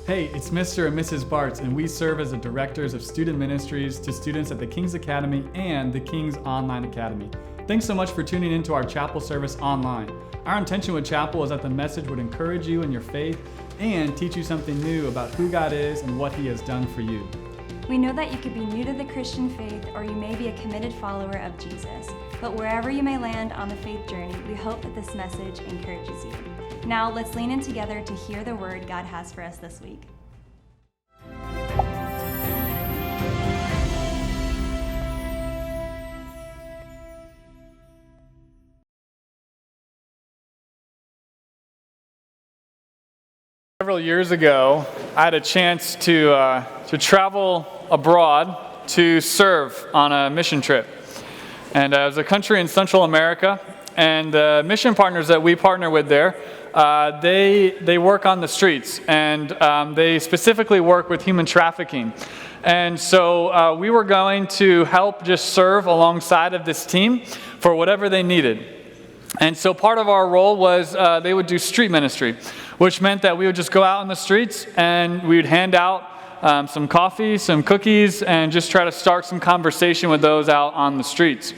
Hey, it's Mr. and Mrs. Bartz, and we serve as the directors of Student Ministries to students at the King's Academy and the King's Online Academy. Thanks so much for tuning into our chapel service online. Our intention with chapel is that the message would encourage you in your faith and teach you something new about who God is and what He has done for you. We know that you could be new to the Christian faith, or you may be a committed follower of Jesus. But wherever you may land on the faith journey, we hope that this message encourages you. Now, let's lean in together to hear the word God has for us this week. Several years ago, I had a chance to travel abroad to serve on a mission trip. And it was a country in Central America, and the mission partners that we partner with there, they work on the streets, and they specifically work with human trafficking. And so we were going to help just serve alongside of this team for whatever they needed. And so part of our role was they would do street ministry, which meant that we would just go out on the streets and we would hand out some coffee, some cookies, and just try to start some conversation with those out on the streets.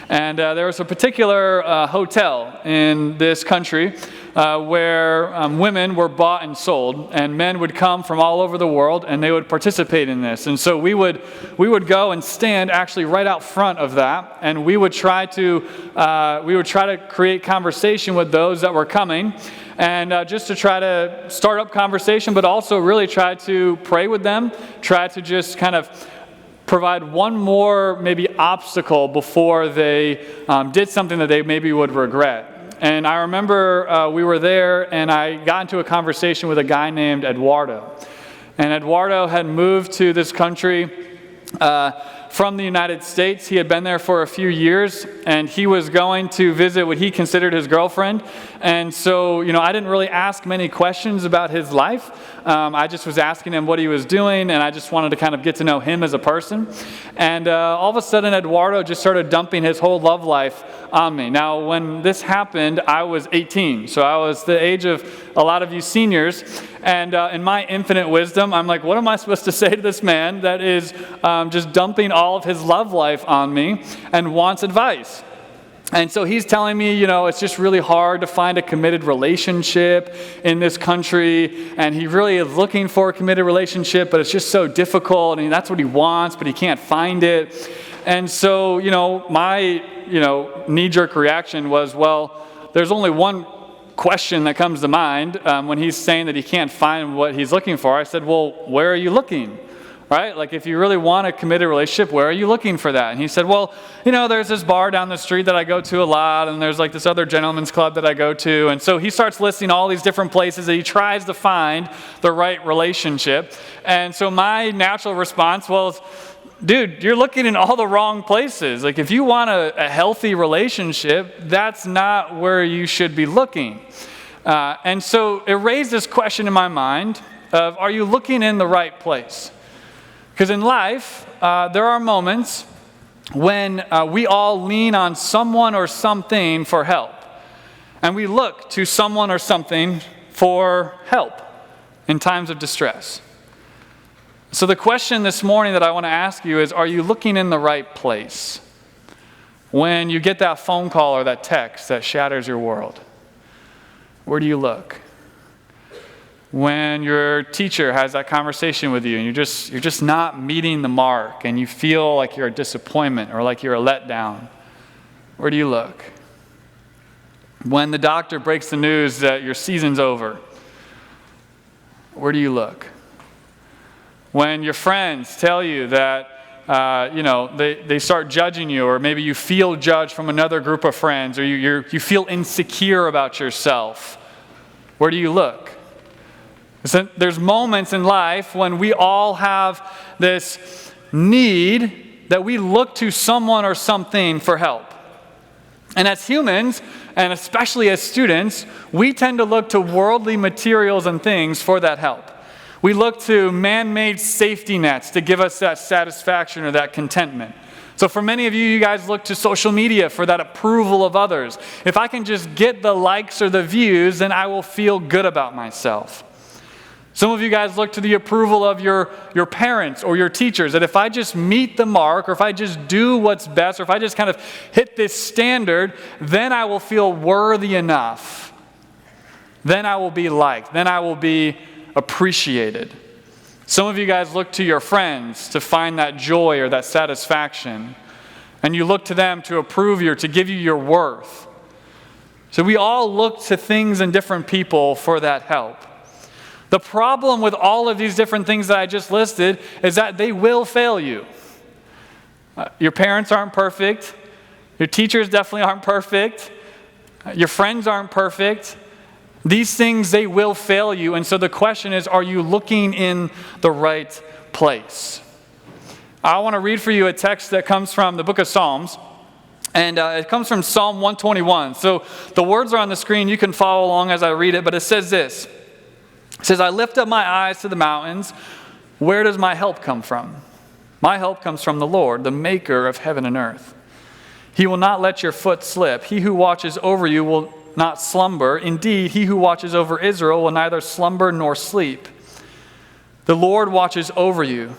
And there was a particular hotel in this country where women were bought and sold, and men would come from all over the world, and they would participate in this. And so we would go and stand actually right out front of that, and we would try to create conversation with those that were coming, and just to try to start up conversation, but also really try to pray with them, try to just kind of provide one more maybe obstacle before they did something that they maybe would regret. And I remember we were there, and I got into a conversation with a guy named Eduardo. And Eduardo had moved to this country from the United States. He had been there for a few years, and he was going to visit what he considered his girlfriend. And so, I didn't really ask many questions about his life. I just was asking him what he was doing, and I just wanted to kind of get to know him as a person. And all of a sudden, Eduardo just started dumping his whole love life on me. Now, when this happened, I was 18, so I was the age of a lot of you seniors. And in my infinite wisdom, I'm like, what am I supposed to say to this man that is just dumping all of his love life on me and wants advice? And so he's telling me, it's just really hard to find a committed relationship in this country, and he really is looking for a committed relationship, but it's just so difficult, and that's what he wants, but he can't find it. And so, my, knee-jerk reaction was, well, there's only one question that comes to mind when he's saying that he can't find what he's looking for. I said, well, where are you looking? Right? Like, if you really want a committed relationship, where are you looking for that? And he said, well, there's this bar down the street that I go to a lot, and there's like this other gentleman's club that I go to. And so he starts listing all these different places that he tries to find the right relationship. And so my natural response was, dude, you're looking in all the wrong places. Like, if you want a healthy relationship, that's not where you should be looking. And so it raised this question in my mind of, are you looking in the right place? Because in life, there are moments when we all lean on someone or something for help. And we look to someone or something for help in times of distress. So the question this morning that I want to ask you is, are you looking in the right place? When you get that phone call or that text that shatters your world, where do you look? When your teacher has that conversation with you and you're just not meeting the mark and you feel like you're a disappointment or like you're a letdown, where do you look? When the doctor breaks the news that your season's over, where do you look? When your friends tell you that they start judging you, or maybe you feel judged from another group of friends, or you feel insecure about yourself, where do you look? So there's moments in life when we all have this need that we look to someone or something for help. And as humans, and especially as students, we tend to look to worldly materials and things for that help. We look to man-made safety nets to give us that satisfaction or that contentment. So for many of you, you guys look to social media for that approval of others. If I can just get the likes or the views, then I will feel good about myself. Some of you guys look to the approval of your parents or your teachers, that if I just meet the mark, or if I just do what's best, or if I just kind of hit this standard, then I will feel worthy enough. Then I will be liked. Then I will be appreciated. Some of you guys look to your friends to find that joy or that satisfaction. And you look to them to approve you, or to give you your worth. So we all look to things and different people for that help. The problem with all of these different things that I just listed is that they will fail you. Your parents aren't perfect. Your teachers definitely aren't perfect. Your friends aren't perfect. These things, they will fail you. And so the question is, are you looking in the right place? I want to read for you a text that comes from the book of Psalms. And it comes from Psalm 121. So the words are on the screen. You can follow along as I read it. But it says this. It says, I lift up my eyes to the mountains. Where does my help come from? My help comes from the Lord, the maker of heaven and earth. He will not let your foot slip. He who watches over you will not slumber. Indeed, he who watches over Israel will neither slumber nor sleep. The Lord watches over you.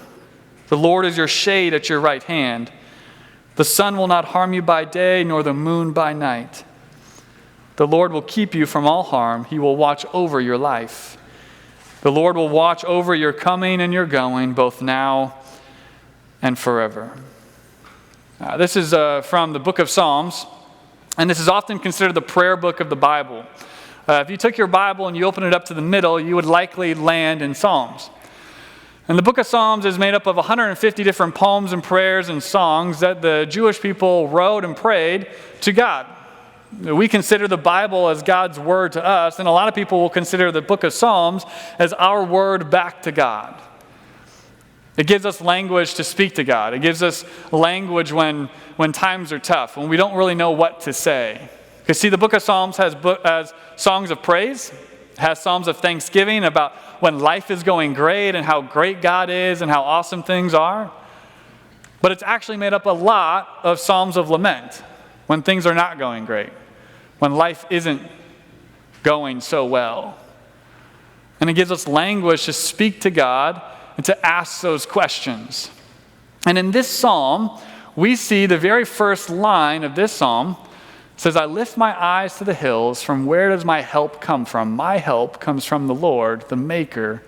The Lord is your shade at your right hand. The sun will not harm you by day, nor the moon by night. The Lord will keep you from all harm. He will watch over your life. The Lord will watch over your coming and your going, both now and forever. This is from the book of Psalms, and this is often considered the prayer book of the Bible. If you took your Bible and you open it up to the middle, you would likely land in Psalms. And the book of Psalms is made up of 150 different poems and prayers and songs that the Jewish people wrote and prayed to God. We consider the Bible as God's word to us, and a lot of people will consider the book of Psalms as our word back to God. It gives us language to speak to God. It gives us language when times are tough, when we don't really know what to say. Because see, the book of Psalms has songs of praise, has psalms of thanksgiving about when life is going great and how great God is and how awesome things are. But it's actually made up a lot of psalms of lament when things are not going great, when life isn't going so well. And it gives us language to speak to God and to ask those questions. And in this psalm, we see the very first line of this psalm says, I lift my eyes to the hills. From where does my help come from? My help comes from the Lord, the maker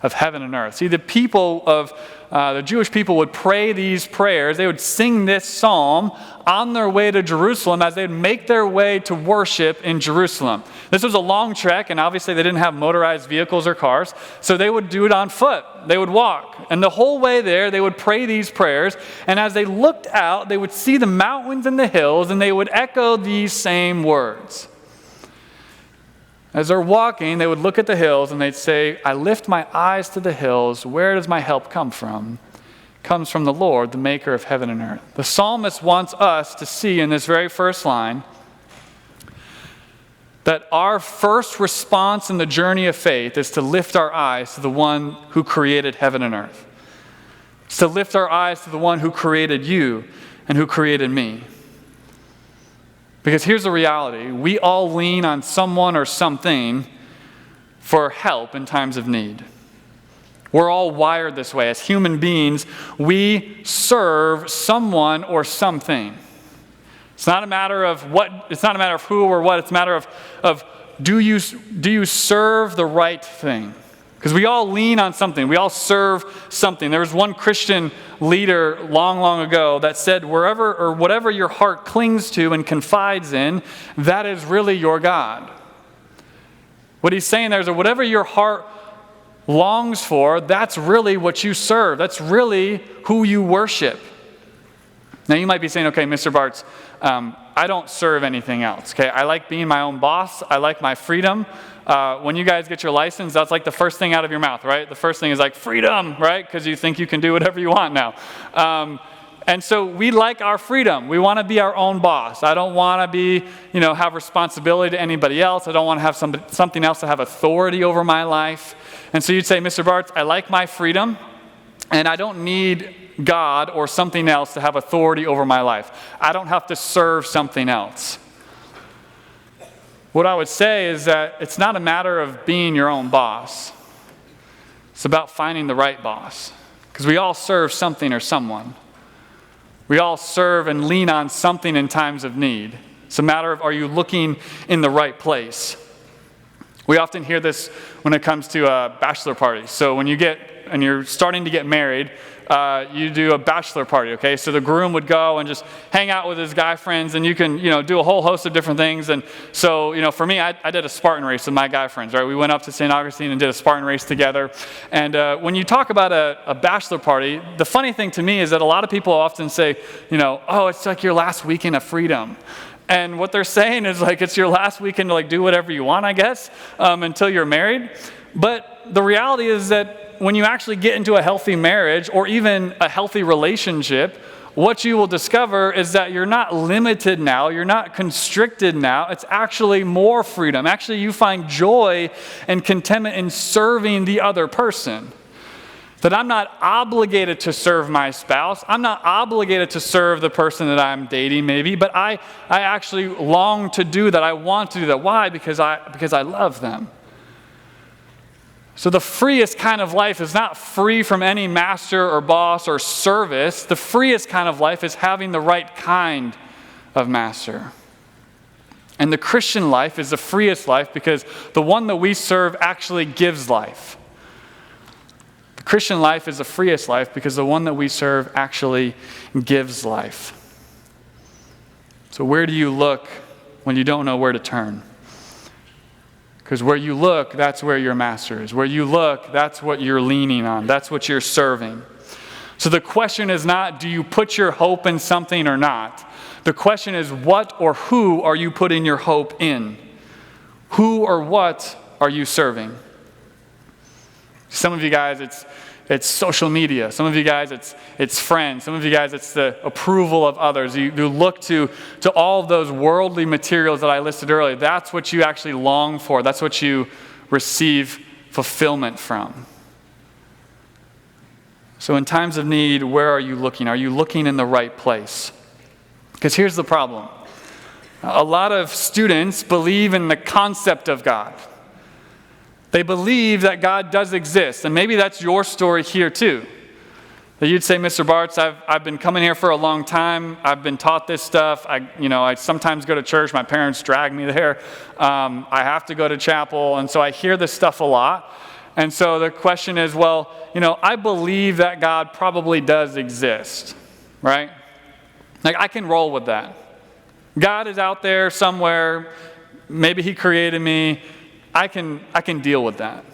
of heaven and earth. See, the people of the Jewish people would pray these prayers. They would sing this psalm on their way to Jerusalem as they'd make their way to worship in Jerusalem. This was a long trek, and obviously they didn't have motorized vehicles or cars, so they would do it on foot. They would walk. And the whole way there, they would pray these prayers, and as they looked out, they would see the mountains and the hills, and they would echo these same words. As they're walking, they would look at the hills and they'd say, I lift my eyes to the hills. Where does my help come from? It comes from the Lord, the maker of heaven and earth. The psalmist wants us to see in this very first line that our first response in the journey of faith is to lift our eyes to the one who created heaven and earth. It's to lift our eyes to the one who created you and who created me. Because here's the reality. We all lean on someone or something for help in times of need. We're all wired this way. As human beings, we serve someone or something. It's not a matter of what, it's not a matter of who or what, it's a matter of do you serve the right thing? Because we all lean on something. We all serve something. There was one Christian leader long ago that said, wherever or whatever your heart clings to and confides in, that is really your God. What he's saying there is that whatever your heart longs for, that's really what you serve. That's really who you worship. Now you might be saying, okay, Mr. Bartz, I don't serve anything else. Okay, I like being my own boss. I like my freedom. When you guys get your license, that's like the first thing out of your mouth, right? The first thing is like freedom, right? Because you think you can do whatever you want now. And so we like our freedom. We want to be our own boss. I don't want to be, have responsibility to anybody else. I don't want to have something else to have authority over my life. And so you'd say, Mr. Bartz, I like my freedom, and I don't need God or something else to have authority over my life. I don't have to serve something else. What I would say is that it's not a matter of being your own boss. It's about finding the right boss. Because we all serve something or someone. We all serve and lean on something in times of need. It's a matter of, are you looking in the right place? We often hear this when it comes to bachelor parties. So when you're starting to get married, you do a bachelor party, okay? So the groom would go and just hang out with his guy friends, and you can, do a whole host of different things. And so, for me, I did a Spartan race with my guy friends, right? We went up to St. Augustine and did a Spartan race together. And when you talk about a bachelor party, the funny thing to me is that a lot of people often say, oh, it's like your last weekend of freedom. And what they're saying is like it's your last weekend to do whatever you want, I guess, until you're married. But the reality is that when you actually get into a healthy marriage or even a healthy relationship, what you will discover is that you're not limited now, you're not constricted now, it's actually more freedom. Actually, you find joy and contentment in serving the other person. That I'm not obligated to serve my spouse, I'm not obligated to serve the person that I'm dating maybe, but I actually long to do that, I want to do that. Why? Because I love them. So the freest kind of life is not free from any master or boss or service. The freest kind of life is having the right kind of master. And the Christian life is the freest life because the one that we serve actually gives life. The Christian life is the freest life because the one that we serve actually gives life. So where do you look when you don't know where to turn? Because where you look, that's where your master is. Where you look, that's what you're leaning on. That's what you're serving. So the question is not, do you put your hope in something or not? The question is, what or who are you putting your hope in? Who or what are you serving? Some of you guys, it's social media. Some of you guys, it's friends. Some of you guys, it's the approval of others. You look to all of those worldly materials that I listed earlier. That's what you actually long for. That's what you receive fulfillment from. So in times of need, where are you looking? Are you looking in the right place? Because here's the problem. A lot of students believe in the concept of God. They believe that God does exist. And maybe that's your story here too. That you'd say, Mr. Bartz, I've been coming here for a long time. I've been taught this stuff. I sometimes go to church. My parents drag me there. I have to go to chapel. And so I hear this stuff a lot. And so the question is, well, I believe that God probably does exist, right? I can roll with that. God is out there somewhere. Maybe he created me. I can deal with that.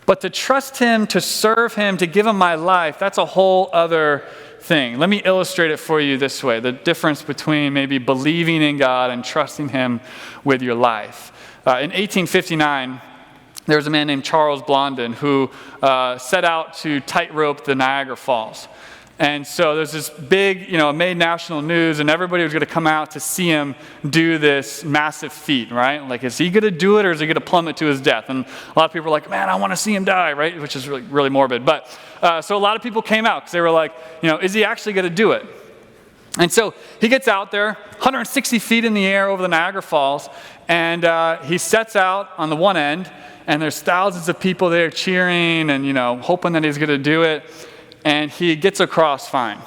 But to trust him, to serve him, to give him my life, that's a whole other thing. Let me illustrate it for you this way. The difference between maybe believing in God and trusting him with your life. In 1859, there was a man named Charles Blondin who set out to tightrope the Niagara Falls. And so there's this big, made national news, and everybody was going to come out to see him do this massive feat, right? Like, is he going to do it, or is he going to plummet to his death? And a lot of people were like, man, I want to see him die, right? Which is really, really morbid. But so a lot of people came out because they were like, is he actually going to do it? And so he gets out there, 160 feet in the air over the Niagara Falls, and he sets out on the one end, and there's thousands of people there cheering and, hoping that he's going to do it. And he gets across fine,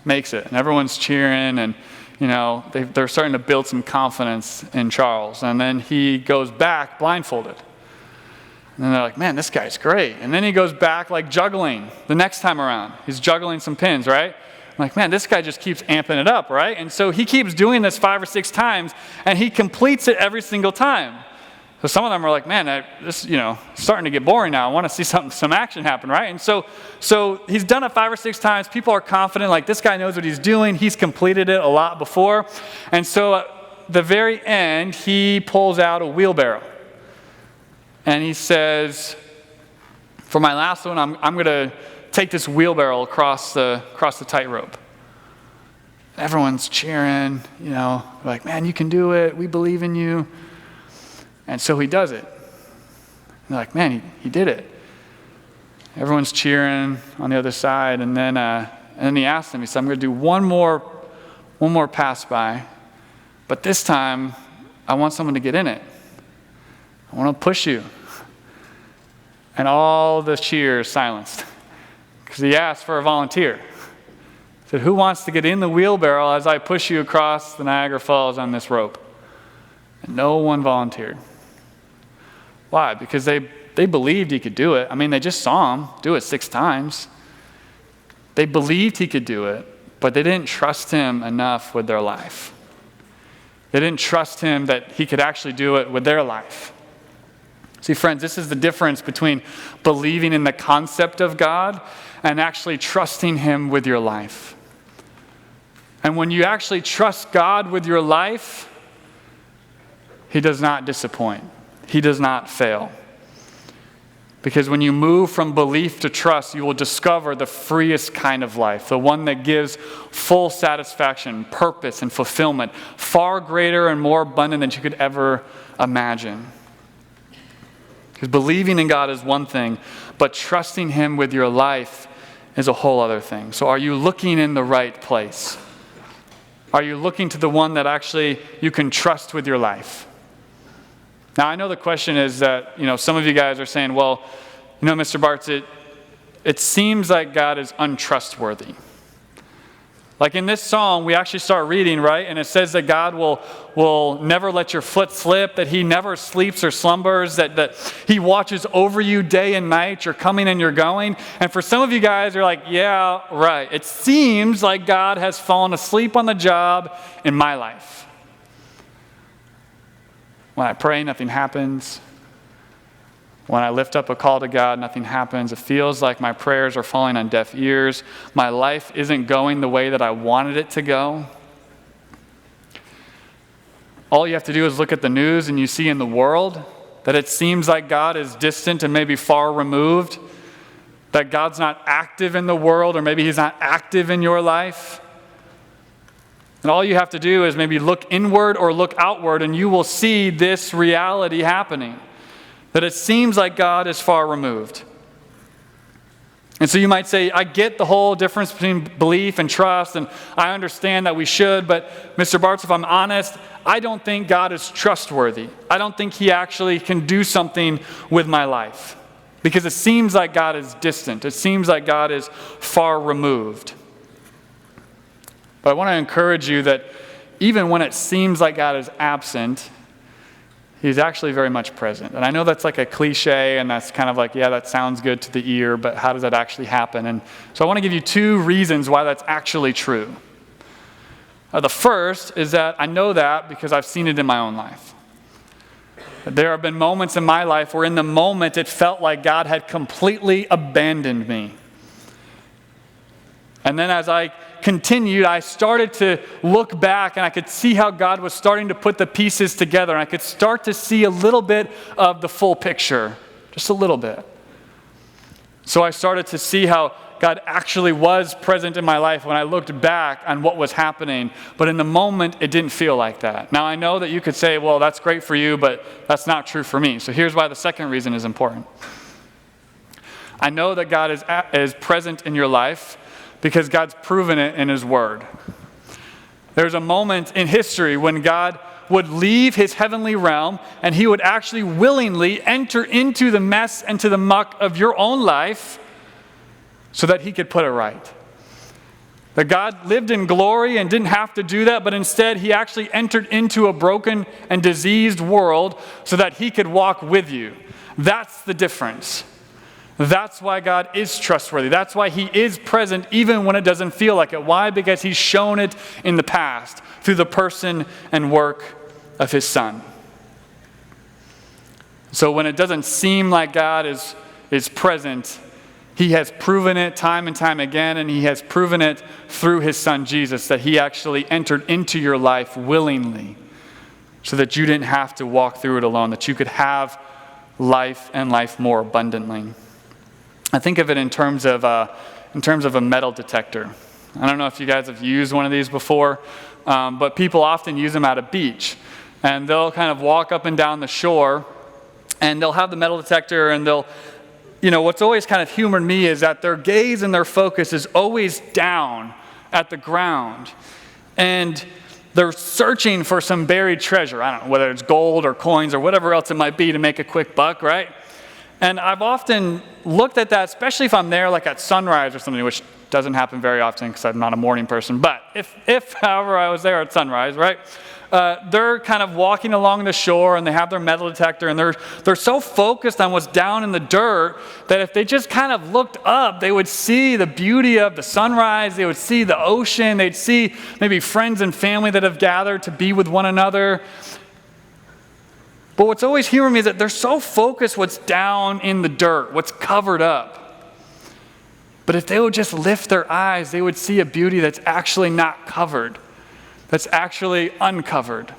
makes it. And everyone's cheering, and, they're starting to build some confidence in Charles. And then he goes back blindfolded. And then they're like, man, this guy's great. And then he goes back juggling the next time around. He's juggling some pins, right? I'm like, man, this guy just keeps amping it up, right? And so he keeps doing this 5 or 6 times, and he completes it every single time. So some of them are like, man, this starting to get boring now. I want to see some action happen, right? And so he's done it 5 or 6 times. People are confident, this guy knows what he's doing. He's completed it a lot before. And so at the very end, he pulls out a wheelbarrow. And he says, for my last one, I'm going to take this wheelbarrow across the tightrope. Everyone's cheering, like, man, you can do it. We believe in you. And so he does it. And they're like, man, he did it. Everyone's cheering on the other side. And then he asked them, he said, I'm going to do one more pass by. But this time, I want someone to get in it. I want to push you. And all the cheers silenced because he asked for a volunteer. He said, who wants to get in the wheelbarrow as I push you across the Niagara Falls on this rope? And no one volunteered. Why? Because they believed he could do it. I mean, they just saw him do it 6 times. They believed he could do it, but they didn't trust him enough with their life. They didn't trust him that he could actually do it with their life. See, friends, this is the difference between believing in the concept of God and actually trusting him with your life. And when you actually trust God with your life, he does not disappoint. He does not fail. Because when you move from belief to trust, you will discover the freest kind of life, the one that gives full satisfaction, purpose, and fulfillment, far greater and more abundant than you could ever imagine. Because believing in God is one thing, but trusting him with your life is a whole other thing. So are you looking in the right place? Are you looking to the one that actually you can trust with your life? Now, I know the question is that, some of you guys are saying, well, Mr. Bartz, it seems like God is untrustworthy. Like in this psalm, we actually start reading, right? And it says that God will never let your foot slip, that he never sleeps or slumbers, that he watches over you day and night, you're coming and you're going. And for some of you guys, you're like, yeah, right. It seems like God has fallen asleep on the job in my life. When I pray, nothing happens. When I lift up a call to God, nothing happens. It feels like my prayers are falling on deaf ears. My life isn't going the way that I wanted it to go. All you have to do is look at the news and you see in the world that it seems like God is distant and maybe far removed, that God's not active in the world, or maybe he's not active in your life. And all you have to do is maybe look inward or look outward, and you will see this reality happening, that it seems like God is far removed. And so you might say, I get the whole difference between belief and trust, and I understand that we should, but Mr. Bartz, if I'm honest, I don't think God is trustworthy. I don't think he actually can do something with my life, because it seems like God is distant. It seems like God is far removed. But I want to encourage you that even when it seems like God is absent, he's actually very much present. And I know that's like a cliche, and that's kind of like, yeah, that sounds good to the ear, but how does that actually happen? And so I want to give you 2 reasons why that's actually true. The first is that I know that because I've seen it in my own life. There have been moments in my life where in the moment it felt like God had completely abandoned me. And then as I continued, I started to look back, and I could see how God was starting to put the pieces together. And I could start to see a little bit of the full picture, just a little bit. So I started to see how God actually was present in my life when I looked back on what was happening. But in the moment, it didn't feel like that. Now, I know that you could say, well, that's great for you, but that's not true for me. So here's why the second reason is important. I know that God is present in your life because God's proven it in his word. There's a moment in history when God would leave his heavenly realm, and he would actually willingly enter into the mess and to the muck of your own life so that he could put it right. That God lived in glory and didn't have to do that, but instead he actually entered into a broken and diseased world so that he could walk with you. That's the difference. That's why God is trustworthy. That's why he is present even when it doesn't feel like it. Why? Because he's shown it in the past through the person and work of his Son. So when it doesn't seem like God is present, he has proven it time and time again, and he has proven it through his Son Jesus, that he actually entered into your life willingly so that you didn't have to walk through it alone, that you could have life and life more abundantly. I think of it in terms of a metal detector. I don't know if you guys have used one of these before, but people often use them at a beach. And they'll kind of walk up and down the shore, and they'll have the metal detector, and what's always kind of humored me is that their gaze and their focus is always down at the ground. And they're searching for some buried treasure. I don't know whether it's gold or coins or whatever else it might be to make a quick buck, right? And I've often looked at that, especially if I'm there like at sunrise or something, which doesn't happen very often because I'm not a morning person. But if however, I was there at sunrise, right? They're kind of walking along the shore and they have their metal detector and they're so focused on what's down in the dirt that if they just kind of looked up, they would see the beauty of the sunrise, they would see the ocean, they'd see maybe friends and family that have gathered to be with one another. But what's always humoring me is that they're so focused what's down in the dirt, what's covered up. But if they would just lift their eyes, they would see a beauty that's actually not covered, that's actually uncovered.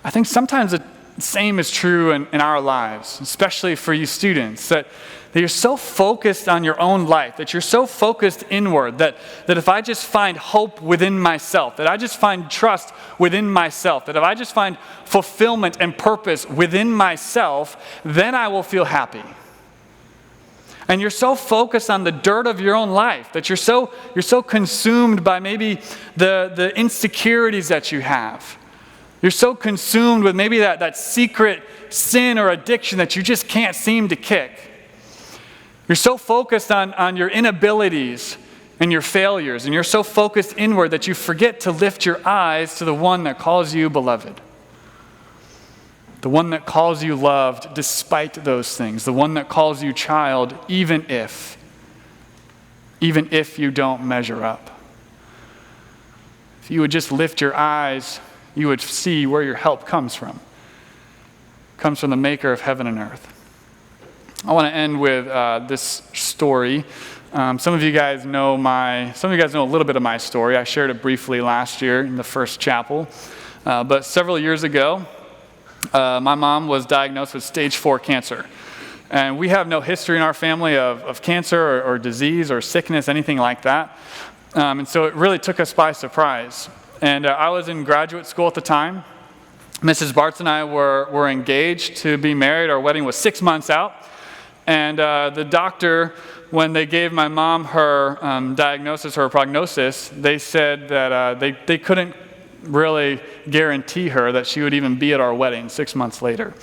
I think sometimes the same is true in our lives, especially for you students, that you're so focused on your own life, that you're so focused inward, that if I just find hope within myself, that I just find trust within myself, that if I just find fulfillment and purpose within myself, then I will feel happy. And you're so focused on the dirt of your own life, that you're so consumed by maybe the insecurities that you have. You're so consumed with maybe that secret sin or addiction that you just can't seem to kick. You're so focused on your inabilities and your failures, and you're so focused inward that you forget to lift your eyes to the one that calls you beloved. The one that calls you loved despite those things. The one that calls you child even if you don't measure up. If you would just lift your eyes, you would see where your help comes from. It comes from the maker of heaven and earth. I want to end with this story. Some of you guys know a little bit of my story. I shared it briefly last year in the first chapel. But several years ago, my mom was diagnosed with stage 4 cancer. And we have no history in our family of cancer or disease or sickness, anything like that. And so it really took us by surprise. And I was in graduate school at the time. Mrs. Bartz and I were engaged to be married. Our wedding was 6 months out. And the doctor, when they gave my mom her diagnosis, her prognosis, they said that they couldn't really guarantee her that she would even be at our wedding 6 months later.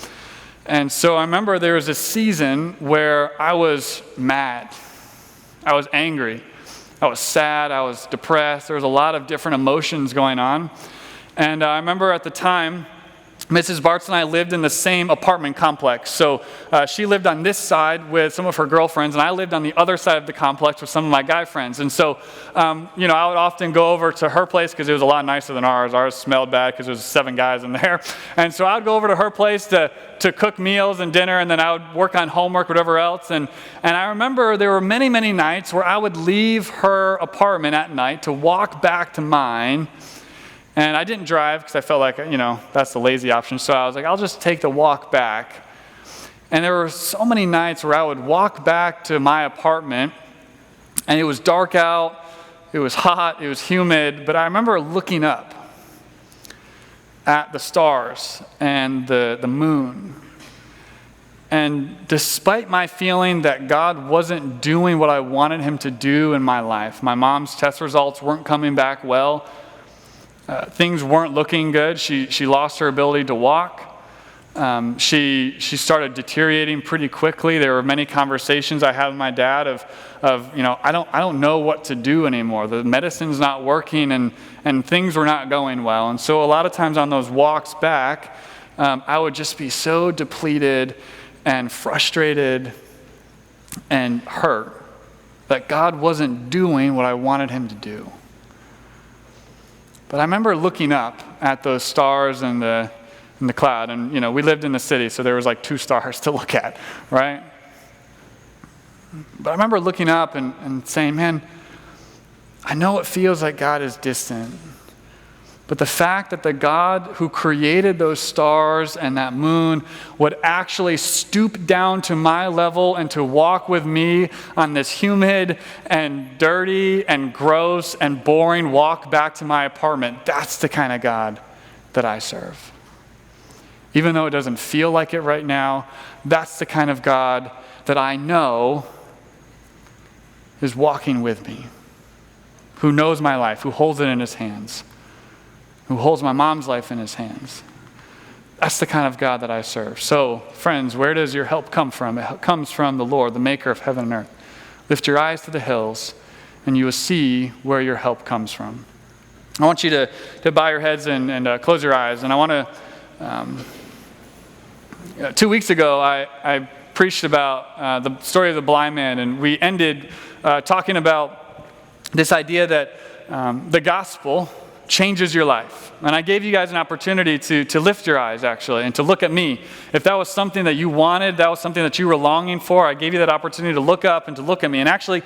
And so I remember there was a season where I was mad. I was angry. I was sad. I was depressed. There was a lot of different emotions going on. And I remember at the time, Mrs. Bartz and I lived in the same apartment complex. So she lived on this side with some of her girlfriends, and I lived on the other side of the complex with some of my guy friends. And so, I would often go over to her place because it was a lot nicer than ours. Ours smelled bad because there was 7 guys in there. And so I would go over to her place to cook meals and dinner, and then I would work on homework, whatever else. And I remember there were many, many nights where I would leave her apartment at night to walk back to mine. And I didn't drive because I felt like, that's the lazy option. So I was like, I'll just take the walk back. And there were so many nights where I would walk back to my apartment, and it was dark out, it was hot, it was humid, but I remember looking up at the stars and the moon. And despite my feeling that God wasn't doing what I wanted him to do in my life, my mom's test results weren't coming back well, things weren't looking good. She lost her ability to walk. She started deteriorating pretty quickly. There were many conversations I had with my dad of I don't know what to do anymore. The medicine's not working and things were not going well. And so a lot of times on those walks back, I would just be so depleted and frustrated and hurt that God wasn't doing what I wanted him to do. But I remember looking up at those stars in the cloud, and we lived in the city, so there was like 2 stars to look at, right? But I remember looking up and saying, man, I know it feels like God is distant, but the fact that the God who created those stars and that moon would actually stoop down to my level and to walk with me on this humid and dirty and gross and boring walk back to my apartment, that's the kind of God that I serve. Even though it doesn't feel like it right now, that's the kind of God that I know is walking with me, who knows my life, who holds it in his hands, who holds my mom's life in his hands. That's the kind of God that I serve. So, friends, where does your help come from? It comes from the Lord, the maker of heaven and earth. Lift your eyes to the hills, and you will see where your help comes from. I want you to bow your heads and close your eyes. And I want to, 2 weeks ago, I preached about the story of the blind man, and we ended talking about this idea that the gospel changes your life. And I gave you guys an opportunity to lift your eyes, actually, and to look at me. If that was something that you wanted, that was something that you were longing for, I gave you that opportunity to look up and to look at me. And actually,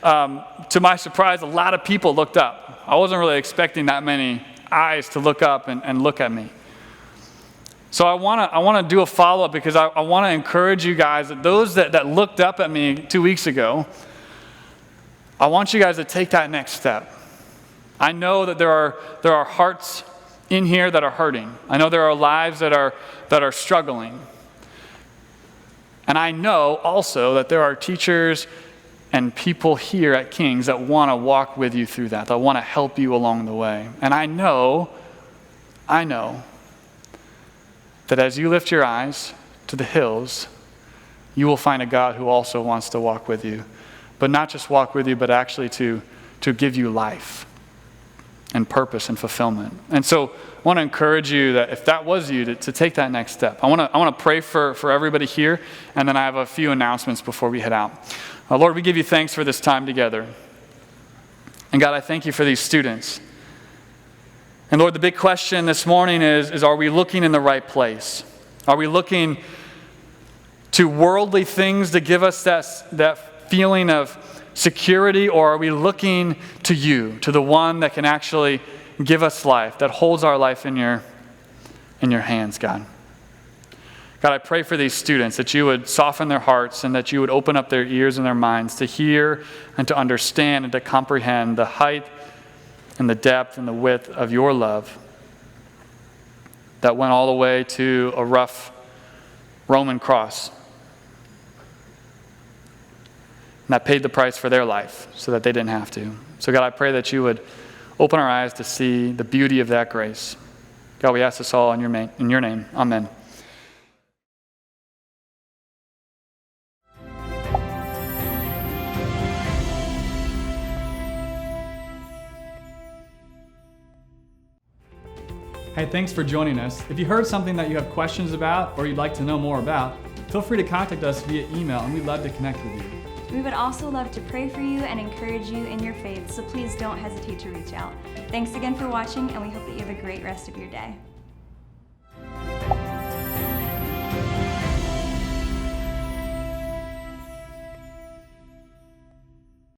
to my surprise, a lot of people looked up. I wasn't really expecting that many eyes to look up and look at me. So I want to do a follow-up because I want to encourage you guys, that those that looked up at me 2 weeks ago, I want you guys to take that next step. I know that there are hearts in here that are hurting. I know there are lives that are struggling. And I know also that there are teachers and people here at King's that want to walk with you through that want to help you along the way. And I know that as you lift your eyes to the hills, you will find a God who also wants to walk with you. But not just walk with you, but actually to give you life and purpose and fulfillment. And so I want to encourage you that if that was you, to take that next step. I want to pray for everybody here, and then I have a few announcements before we head out. Lord, we give you thanks for this time together. And God, I thank you for these students. And Lord, the big question this morning is are we looking in the right place? Are we looking to worldly things to give us that feeling of security, or are we looking to you, to the one that can actually give us life, that holds our life in your hands, God? God, I pray for these students that you would soften their hearts and that you would open up their ears and their minds to hear and to understand and to comprehend the height and the depth and the width of your love that went all the way to a rough Roman cross. And that paid the price for their life so that they didn't have to. So God, I pray that you would open our eyes to see the beauty of that grace. God, we ask this all in your name. Amen. Hey, thanks for joining us. If you heard something that you have questions about or you'd like to know more about, feel free to contact us via email, and we'd love to connect with you. We would also love to pray for you and encourage you in your faith, so please don't hesitate to reach out. Thanks again for watching, and we hope that you have a great rest of your day.